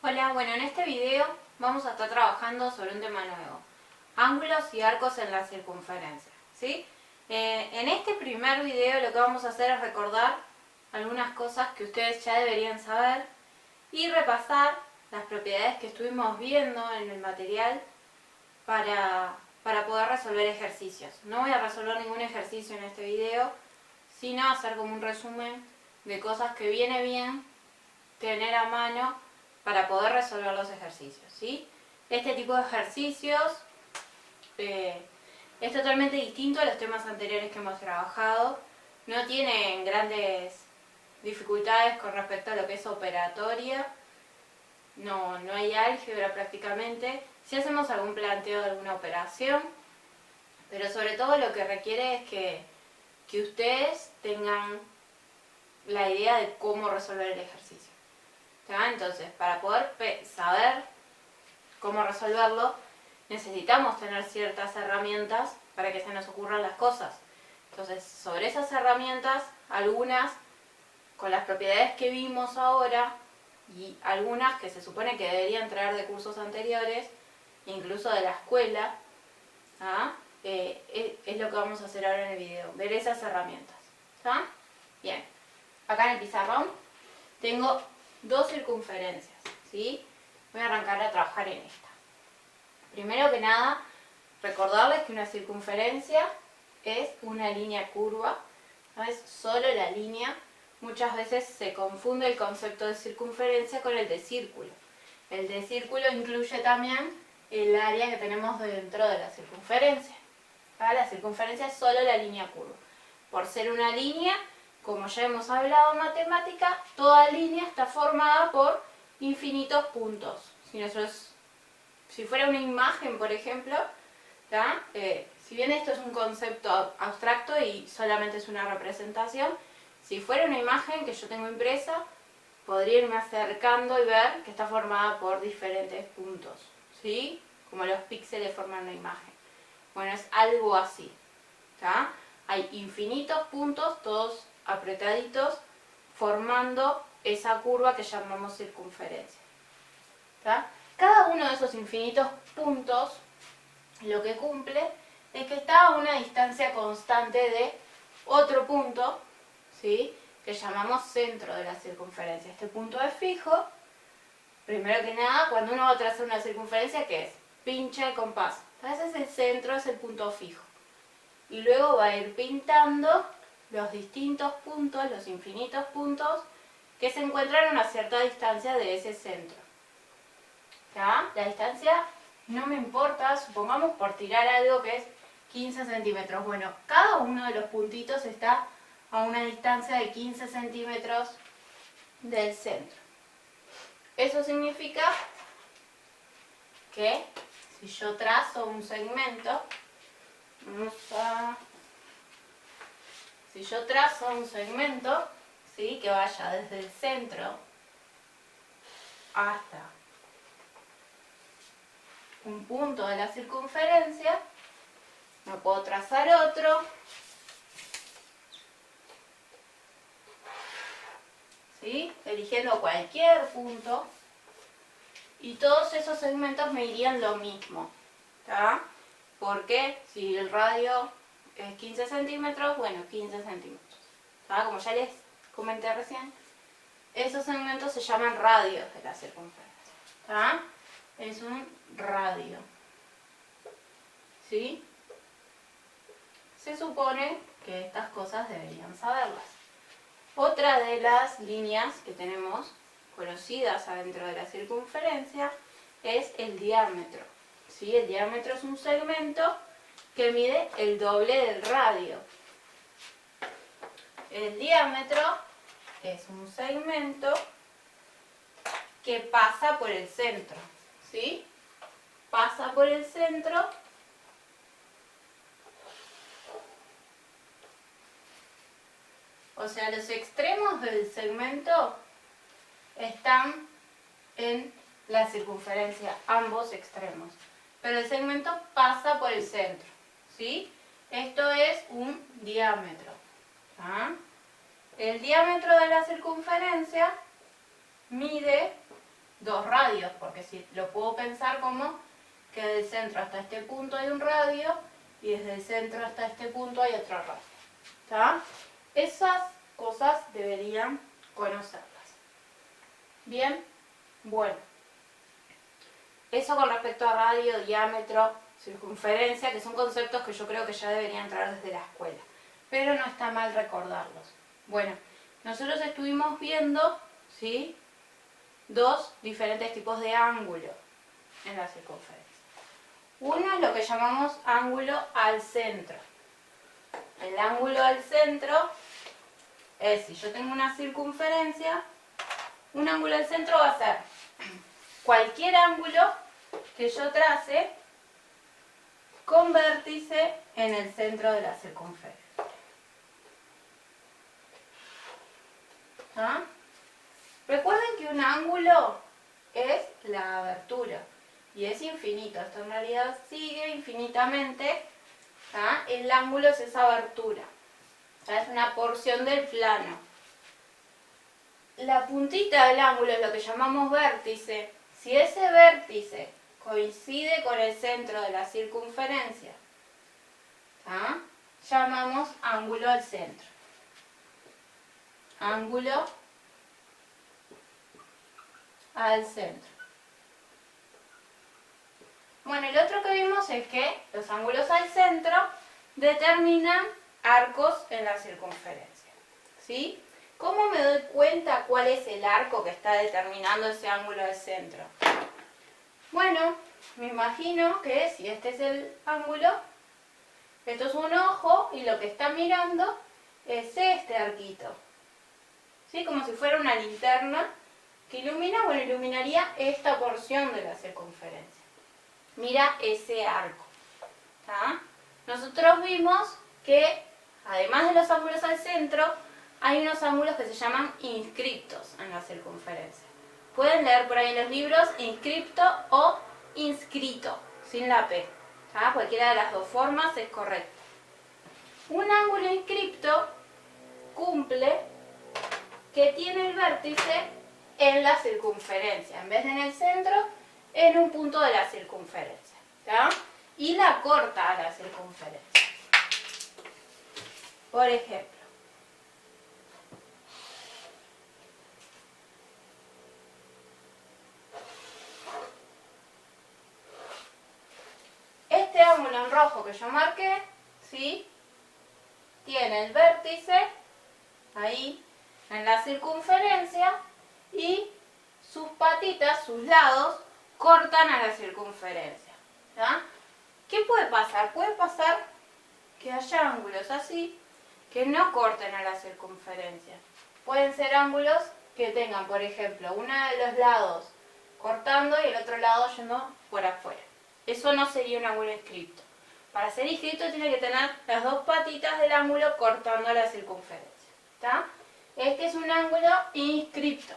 Hola, bueno, en este video vamos a estar trabajando sobre un tema nuevo, ángulos y arcos en la circunferencia, ¿sí? En este primer video lo que vamos a hacer es recordar algunas cosas que ustedes ya deberían saber y repasar las propiedades que estuvimos viendo en el material para poder resolver ejercicios. No voy a resolver ningún ejercicio en este video, sino hacer como un resumen de cosas que viene bien tener a mano para poder resolver los ejercicios, ¿sí? Este tipo de ejercicios es totalmente distinto a los temas anteriores que hemos trabajado. No tienen grandes dificultades con respecto a lo que es operatoria. No hay álgebra prácticamente. Sí hacemos algún planteo de alguna operación, pero sobre todo lo que requiere es que ustedes tengan la idea de cómo resolver el ejercicio. Entonces, para poder saber cómo resolverlo, necesitamos tener ciertas herramientas para que se nos ocurran las cosas. Entonces, sobre esas herramientas, algunas con las propiedades que vimos ahora y algunas que se supone que deberían traer de cursos anteriores, incluso de la escuela, es lo que vamos a hacer ahora en el video, ver esas herramientas. ¿Está? Bien, acá en el pizarrón tengo dos circunferencias, ¿sí? Voy a arrancar a trabajar en esta. Primero que nada, recordarles que una circunferencia es una línea curva, no es solo la línea. Muchas veces se confunde el concepto de circunferencia con el de círculo. El de círculo incluye también el área que tenemos dentro de la circunferencia. La circunferencia es solo la línea curva. Por ser una línea, como ya hemos hablado en matemática, toda línea está formada por infinitos puntos. Si fuera una imagen, por ejemplo, si bien esto es un concepto abstracto y solamente es una representación, si fuera una imagen que yo tengo impresa, podría irme acercando y ver que está formada por diferentes puntos, ¿sí? Como los píxeles forman una imagen. Bueno, es algo así. Hay infinitos puntos, todos apretaditos, formando esa curva que llamamos circunferencia. Cada uno de esos infinitos puntos lo que cumple es que está a una distancia constante de otro punto, ¿sí? Que llamamos centro de la circunferencia. Este punto es fijo. Primero que nada, cuando uno va a trazar una circunferencia, ¿qué es? Pincha el compás. Entonces el centro es el punto fijo. Y luego va a ir pintando los distintos puntos, los infinitos puntos, que se encuentran a una cierta distancia de ese centro. La distancia no me importa, supongamos por tirar algo que es 15 centímetros. Bueno, cada uno de los puntitos está a una distancia de 15 centímetros del centro. Eso significa que si yo trazo un segmento, ¿sí? Que vaya desde el centro hasta un punto de la circunferencia, me puedo trazar otro, ¿sí? Eligiendo cualquier punto, y todos esos segmentos me dirían lo mismo, porque si el radio es 15 centímetros, bueno, 15 centímetros. Como ya les comenté recién, esos segmentos se llaman radios de la circunferencia. Es un radio, ¿sí? Se supone que estas cosas deberían saberlas. Otra de las líneas que tenemos conocidas adentro de la circunferencia es el diámetro, ¿sí? El diámetro es un segmento que mide el doble del radio. El diámetro es un segmento que pasa por el centro, ¿sí? Pasa por el centro o sea, los extremos del segmento están en la circunferencia, ambos extremos. Pero el segmento pasa por el centro, ¿sí? Esto es un diámetro. El diámetro de la circunferencia mide dos radios, porque si lo puedo pensar como que del centro hasta este punto hay un radio y desde el centro hasta este punto hay otro radio. ¿Está? Esas cosas deberían conocerlas. Bien, bueno. Eso con respecto a radio, diámetro, circunferencia, que son conceptos que yo creo que ya deberían entrar desde la escuela. Pero no está mal recordarlos. Bueno, nosotros estuvimos viendo, ¿sí?, dos diferentes tipos de ángulo en la circunferencia. Uno es lo que llamamos ángulo al centro. El ángulo al centro es, si yo tengo una circunferencia, un ángulo al centro va a ser cualquier ángulo que yo trace con vértice en el centro de la circunferencia. ¿Ah? Recuerden que un ángulo es la abertura y es infinito. Esto en realidad sigue infinitamente. ¿Ah? El ángulo es esa abertura. ¿Ah? Es una porción del plano. La puntita del ángulo es lo que llamamos vértice. Si ese vértice coincide con el centro de la circunferencia, ¿ah?, llamamos ángulo al centro. Ángulo al centro. Bueno, el otro que vimos es que los ángulos al centro determinan arcos en la circunferencia. ¿Sí? ¿Cómo me doy cuenta cuál es el arco que está determinando ese ángulo al centro? Bueno, me imagino que si este es el ángulo, esto es un ojo y lo que está mirando es este arquito. ¿Sí? Como si fuera una linterna que ilumina, bueno, iluminaría esta porción de la circunferencia. Mira ese arco. ¿Tá? Nosotros vimos que, además de los ángulos al centro, hay unos ángulos que se llaman inscriptos en la circunferencia. Pueden leer por ahí en los libros inscripto o inscrito, sin la P. ¿Tá? Cualquiera de las dos formas es correcta. Un ángulo inscripto cumple que tiene el vértice en la circunferencia, en vez de en el centro, en un punto de la circunferencia. ¿Tá? Y la corta a la circunferencia. Por ejemplo, este ángulo en rojo que yo marqué, ¿sí?, tiene el vértice ahí en la circunferencia y sus patitas, sus lados, cortan a la circunferencia. ¿Tá? ¿Qué puede pasar? Puede pasar que haya ángulos así que no corten a la circunferencia. Pueden ser ángulos que tengan, por ejemplo, uno de los lados cortando y el otro lado yendo por afuera. Eso no sería un ángulo inscripto. Para ser inscripto tiene que tener las dos patitas del ángulo cortando la circunferencia. ¿Tá? Este es un ángulo inscripto.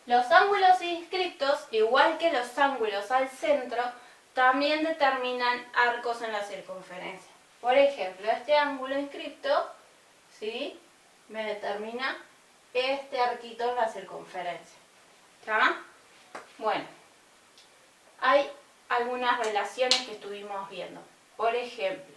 Los ángulos inscriptos, igual que los ángulos al centro, también determinan arcos en la circunferencia. Por ejemplo, este ángulo inscripto, ¿sí?, me determina este arquito en la circunferencia. ¿Está? Bueno, hay algunas relaciones que estuvimos viendo. Por ejemplo,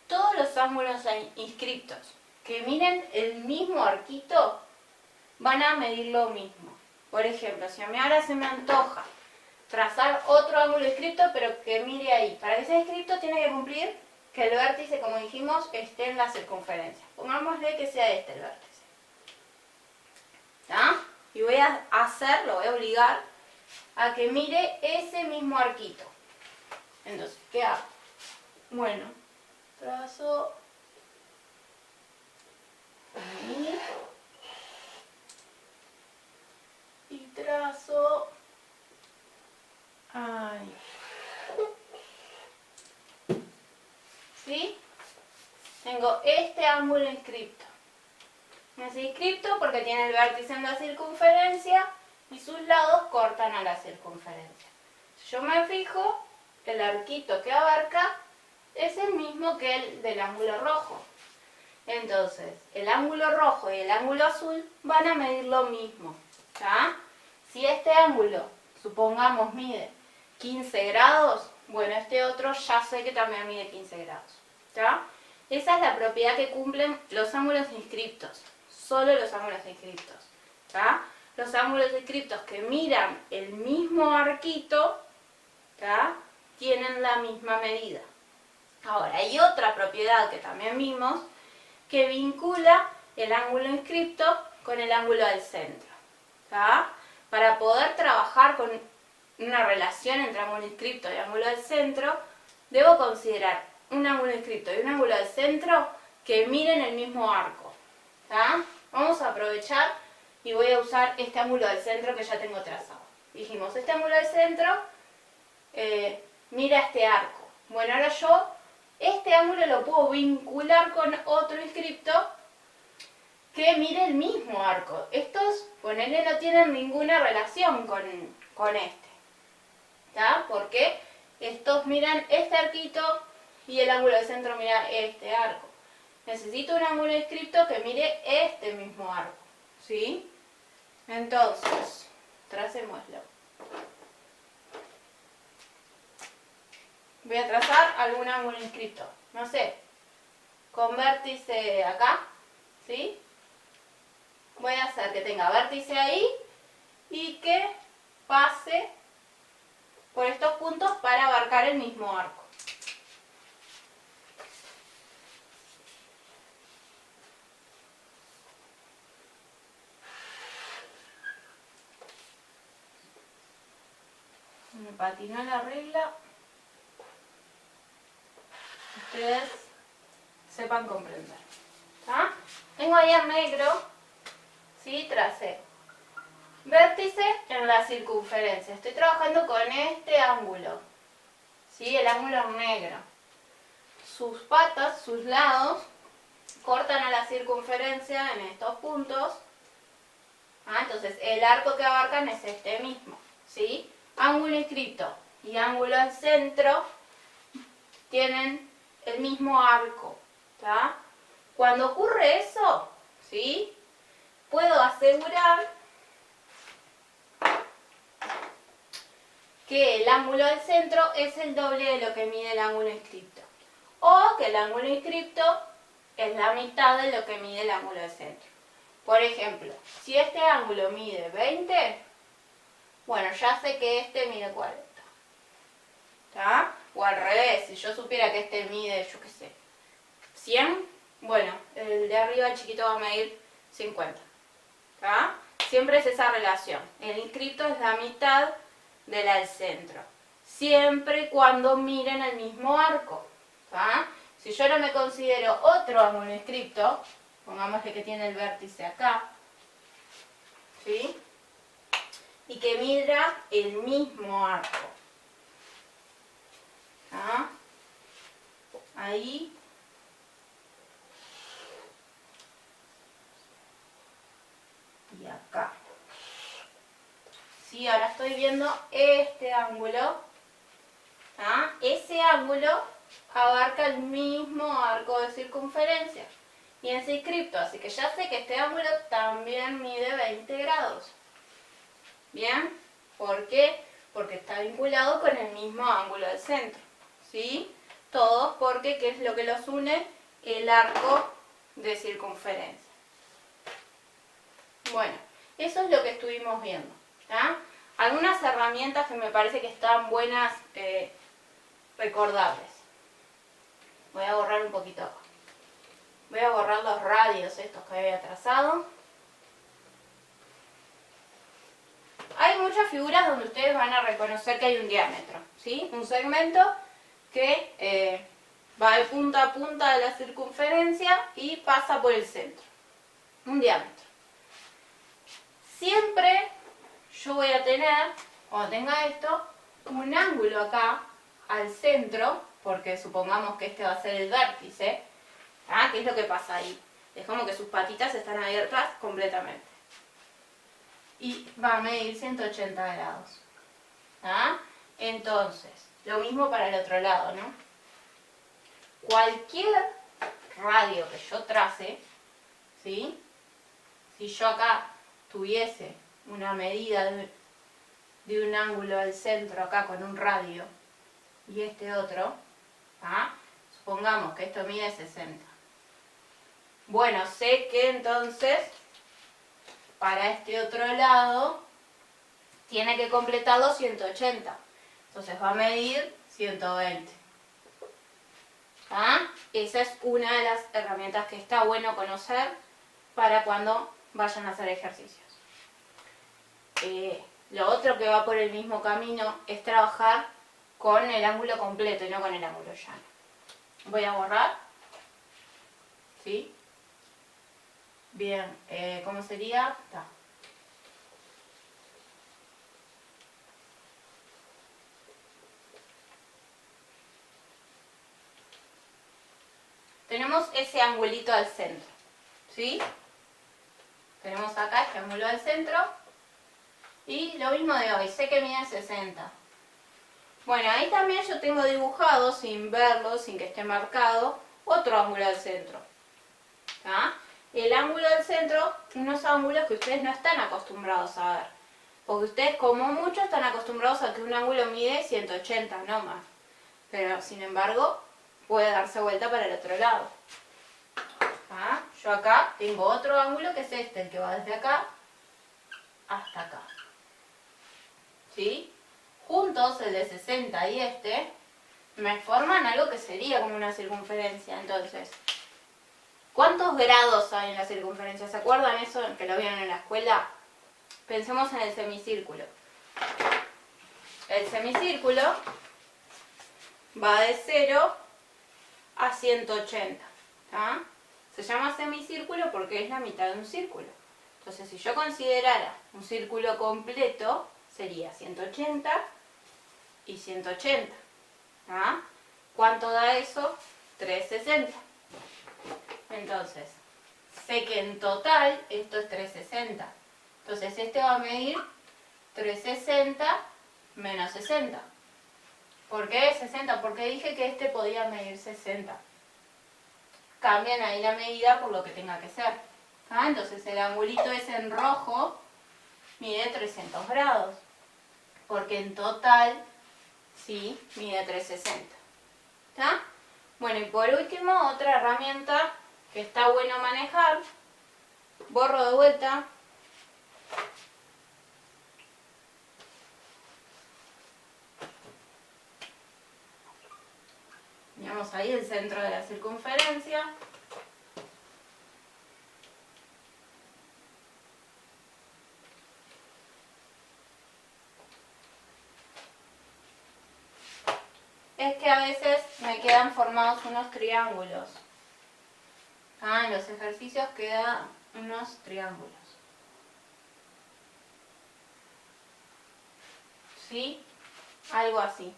todos los ángulos inscriptos que miren el mismo arquito van a medir lo mismo. Por ejemplo, si a mí ahora se me antoja trazar otro ángulo inscripto, pero que mire ahí. Para que sea inscripto tiene que cumplir que el vértice, como dijimos, esté en la circunferencia. Pongámosle que sea este el vértice. ¿Tá? Y voy a hacer, lo voy a obligar a que mire ese mismo arquito. Entonces, ¿qué hago? Bueno, trazo ahí. Y trazo ahí. ¿Sí? Tengo este ángulo inscripto. Es inscripto porque tiene el vértice en la circunferencia y sus lados cortan a la circunferencia. Si yo me fijo, el arquito que abarca es el mismo que el del ángulo rojo. Entonces, el ángulo rojo y el ángulo azul van a medir lo mismo. ¿Tá? Si este ángulo, supongamos, mide 15 grados, bueno, este otro ya sé que también mide 15 grados. ¿Tá? Esa es la propiedad que cumplen los ángulos inscriptos, solo los ángulos inscriptos. ¿Tá? Los ángulos inscriptos que miran el mismo arquito, ¿tá? Tienen la misma medida. Ahora, hay otra propiedad que también vimos, que vincula el ángulo inscripto con el ángulo del centro. ¿Tá? Para poder trabajar con una relación entre ángulo inscripto y ángulo del centro, debo considerar un ángulo inscripto y un ángulo del centro que miren el mismo arco. ¿Tá? Vamos a aprovechar y voy a usar este ángulo del centro que ya tengo trazado. Dijimos, este ángulo del centro mira este arco. Bueno, ahora yo este ángulo lo puedo vincular con otro inscripto que mire el mismo arco. Estos, ponele, no tienen ninguna relación con este. ¿Tá? Porque estos miran este arquito y el ángulo del centro mira este arco. Necesito un ángulo inscripto que mire este mismo arco. ¿Sí? Entonces, tracémoslo. Voy a trazar algún ángulo inscripto. No sé, con vértice acá. ¿Sí? Voy a hacer que tenga vértice ahí y que pase por estos puntos para abarcar el mismo arco. Me patinó la regla. Ustedes sepan comprender. ¿Tá? Tengo ahí en negro, ¿sí? Tracé vértice en la circunferencia. Estoy trabajando con este ángulo, ¿sí? El ángulo negro. Sus patas, sus lados, cortan a la circunferencia en estos puntos. Entonces el arco que abarcan es este mismo, ¿sí? Ángulo inscripto y ángulo al centro tienen el mismo arco. ¿Tá? Cuando ocurre eso, ¿sí? Puedo asegurar que el ángulo del centro es el doble de lo que mide el ángulo inscripto. O que el ángulo inscripto es la mitad de lo que mide el ángulo del centro. Por ejemplo, si este ángulo mide 20, bueno, ya sé que este mide 40. ¿Tá? O al revés, si yo supiera que este mide, yo qué sé, 100, bueno, el de arriba el chiquito va a medir 50. ¿Tá? Siempre es esa relación. El inscripto es la mitad de la del centro. Siempre y cuando miren el mismo arco. ¿Tá? Si yo no me considero otro ángulo inscripto, pongámosle que tiene el vértice acá, ¿sí? Y que mira el mismo arco. ¿Ah? Ahí. Y acá. Sí, ahora estoy viendo este ángulo. ¿Ah? Ese ángulo abarca el mismo arco de circunferencia. Y es inscripto, así que ya sé que este ángulo también mide 20 grados. ¿Bien? ¿Por qué? Porque está vinculado con el mismo ángulo del centro. ¿Sí? Todos porque, ¿qué es lo que los une? El arco de circunferencia. Bueno, eso es lo que estuvimos viendo. ¿Tá? Algunas herramientas que me parece que están buenas, recordables. Voy a borrar un poquito acá. Voy a borrar los radios estos que había trazado. Hay muchas figuras donde ustedes van a reconocer que hay un diámetro, ¿sí? Un segmento que va de punta a punta de la circunferencia y pasa por el centro. Un diámetro. Siempre yo voy a tener, cuando tenga esto, un ángulo acá al centro, porque supongamos que este va a ser el vértice. ¿Qué es lo que pasa ahí? Es como que sus patitas están abiertas completamente. Y va a medir 180 grados. Entonces, lo mismo para el otro lado, ¿no? cualquier radio que yo trace, ¿sí? Si yo acá tuviese una medida de un ángulo al centro acá con un radio y este otro, ¿ah? Supongamos que esto mide 60. Bueno, sé que entonces para este otro lado tiene que completarlo 180. Entonces va a medir 120. ¿Ah? Esa es una de las herramientas que está bueno conocer para cuando vayan a hacer ejercicios. Lo otro que va por el mismo camino es trabajar con el ángulo completo y no con el ángulo llano. Voy a borrar. ¿Sí? Bien, ¿cómo sería? Está. Tenemos ese angulito al centro, ¿sí? Tenemos acá este ángulo al centro y lo mismo de hoy, sé que mide 60. Bueno, ahí también yo tengo dibujado, sin verlo, sin que esté marcado, otro ángulo al centro. ¿Ah? El ángulo al centro, unos ángulos que ustedes no están acostumbrados a ver. Porque ustedes como mucho están acostumbrados a que un ángulo mide 180, no más. Pero sin embargo, puede darse vuelta para el otro lado. ¿Ah? Yo acá tengo otro ángulo que es este, el que va desde acá hasta acá. ¿Sí? Juntos, el de 60 y este, me forman algo que sería como una circunferencia. Entonces, ¿cuántos grados hay en la circunferencia? ¿Se acuerdan eso que lo vieron en la escuela? Pensemos en el semicírculo. El semicírculo va de 0 a 180. ¿Ah? Se llama semicírculo porque es la mitad de un círculo. Entonces, si yo considerara un círculo completo, sería 180 y 180. ¿Ah? ¿Cuánto da eso? 360. Entonces, sé que en total esto es 360. Entonces, este va a medir 360 menos 60. ¿Por qué 60? Porque dije que este podía medir 60. Cambian ahí la medida por lo que tenga que ser. ¿Ah? Entonces, el angulito ese en rojo mide 300 grados. Porque en total, sí, mide 360. ¿Está? Bueno, y por último, otra herramienta que está bueno manejar. Borro de vuelta. Miramos ahí el centro de la circunferencia. Es que a veces me quedan formados unos triángulos. Ah, en los ejercicios quedan unos triángulos. ¿Sí? Algo así.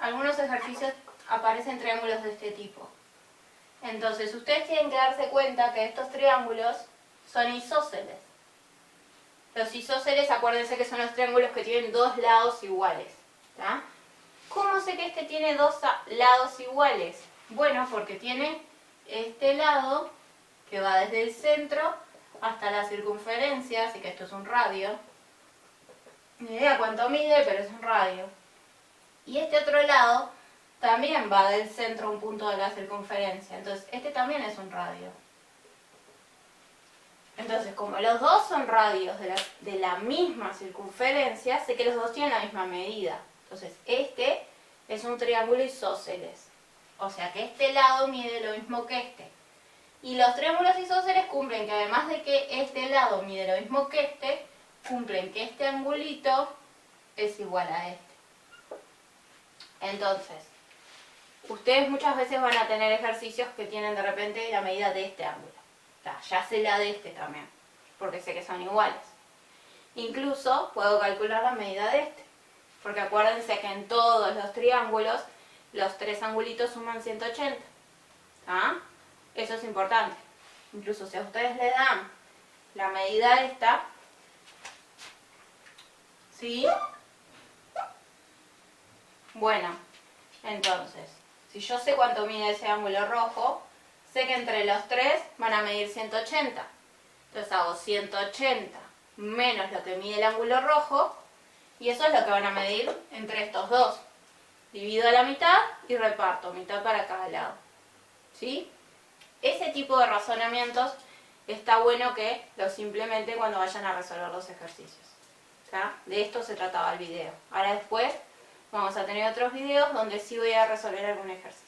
Algunos ejercicios aparecen triángulos de este tipo. Entonces, ustedes tienen que darse cuenta que estos triángulos son isósceles. Los isósceles, acuérdense que son los triángulos que tienen dos lados iguales. ¿Tá? ¿Cómo sé que este tiene dos lados iguales? Bueno, porque tiene este lado que va desde el centro hasta la circunferencia, así que esto es un radio. Ni idea cuánto mide, pero es un radio. Y este otro lado también va del centro a un punto de la circunferencia. Entonces, este también es un radio. Entonces, como los dos son radios de la misma circunferencia, sé que los dos tienen la misma medida. Entonces, este es un triángulo isósceles. O sea que este lado mide lo mismo que este. Y los triángulos isósceles cumplen que además de que este lado mide lo mismo que este, cumplen que este angulito es igual a este. Entonces, ustedes muchas veces van a tener ejercicios que tienen de repente la medida de este ángulo. Ya sé la de este también, porque sé que son iguales. Incluso puedo calcular la medida de este, porque acuérdense que en todos los triángulos los tres angulitos suman 180. ¿Ah? Eso es importante. Incluso si a ustedes le dan la medida esta, ¿sí? Bueno, entonces, Si yo sé cuánto mide ese ángulo rojo, sé que entre los tres van a medir 180. Entonces hago 180 menos lo que mide el ángulo rojo, y eso es lo que van a medir entre estos dos. Divido a la mitad y reparto, mitad para cada lado. ¿Sí? Ese tipo de razonamientos está bueno que los implementen cuando vayan a resolver los ejercicios. ¿Está? De esto se trataba el video. Ahora después vamos a tener otros videos donde sí voy a resolver algún ejercicio.